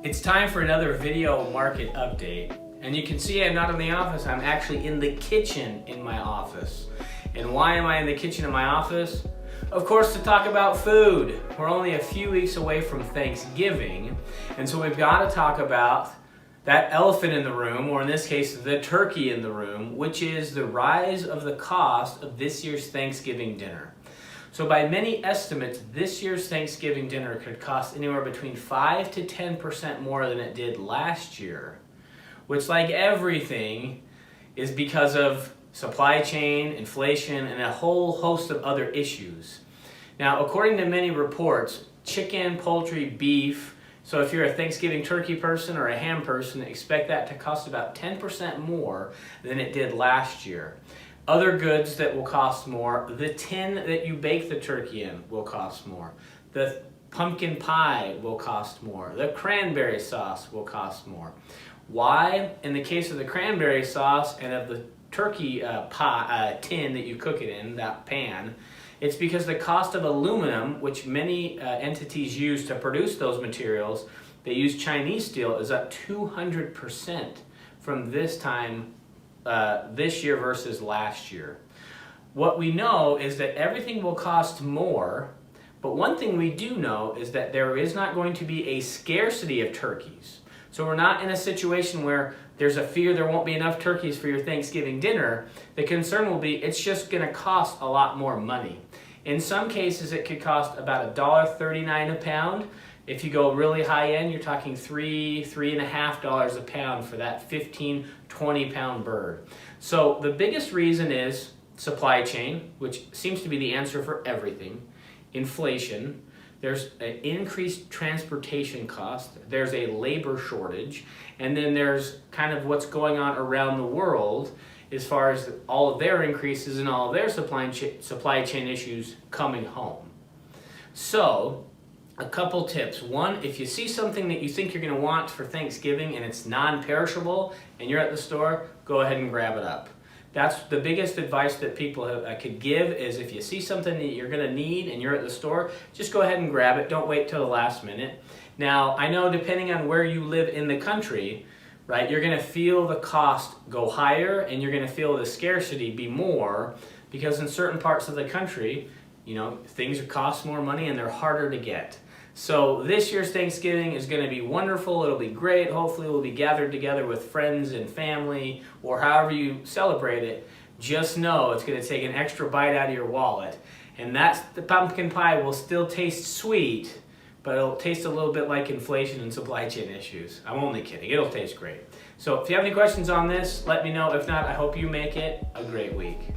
It's time for another video market update. And you can see I'm not in the office, I'm actually in the kitchen in my office. And why am I in the kitchen in my office? Of course, to talk about food. We're only a few weeks away from Thanksgiving, and so we've got to talk about that elephant in the room, or in this case, the turkey in the room, which is the rise of the cost of this year's Thanksgiving dinner. So by many estimates, this year's Thanksgiving dinner could cost anywhere between 5 to 10% more than it did last year, which, like everything, is because of supply chain, inflation, and a whole host of other issues. Now, according to many reports, chicken, poultry, beef, so if you're a Thanksgiving turkey person or a ham person, expect that to cost about 10% more than it did last year. Other goods that will cost more, the tin that you bake the turkey in will cost more. The pumpkin pie will cost more. The cranberry sauce will cost more. Why? In the case of the cranberry sauce and of the turkey tin that you cook it in, that pan, it's because the cost of aluminum, which many entities use to produce those materials, they use Chinese steel, is up 200% from this time this year versus last year. What we know is that everything will cost more, but one thing we do know is that there is not going to be a scarcity of turkeys. So we're not in a situation where there's a fear there won't be enough turkeys for your Thanksgiving dinner. The concern will be it's just going to cost a lot more money. In some cases, it could cost about $1.39 a pound. If you go really high end, you're talking $3.50 a pound for that 15, 20 pound bird. So the biggest reason is supply chain, which seems to be the answer for everything. Inflation. There's an increased transportation cost, there's a labor shortage, and then there's kind of what's going on around the world as far as all of their increases and all of their supply chain issues coming home. So, a couple tips. One, if you see something that you think you're going to want for Thanksgiving and it's non-perishable and you're at the store, go ahead and grab it up. That's the biggest advice that people could give, is if you see something that you're going to need and you're at the store, just go ahead and grab it. Don't wait till the last minute. Now, I know depending on where you live in the country, right, you're going to feel the cost go higher and you're going to feel the scarcity be more, because in certain parts of the country, you know, things cost more money and they're harder to get. So this year's Thanksgiving is going to be wonderful. It'll be great. Hopefully we'll be gathered together with friends and family, or however you celebrate it. Just know it's going to take an extra bite out of your wallet. And the pumpkin pie will still taste sweet, but it'll taste a little bit like inflation and supply chain issues. I'm only kidding. It'll taste great. So if you have any questions on this, let me know. If not, I hope you make it a great week.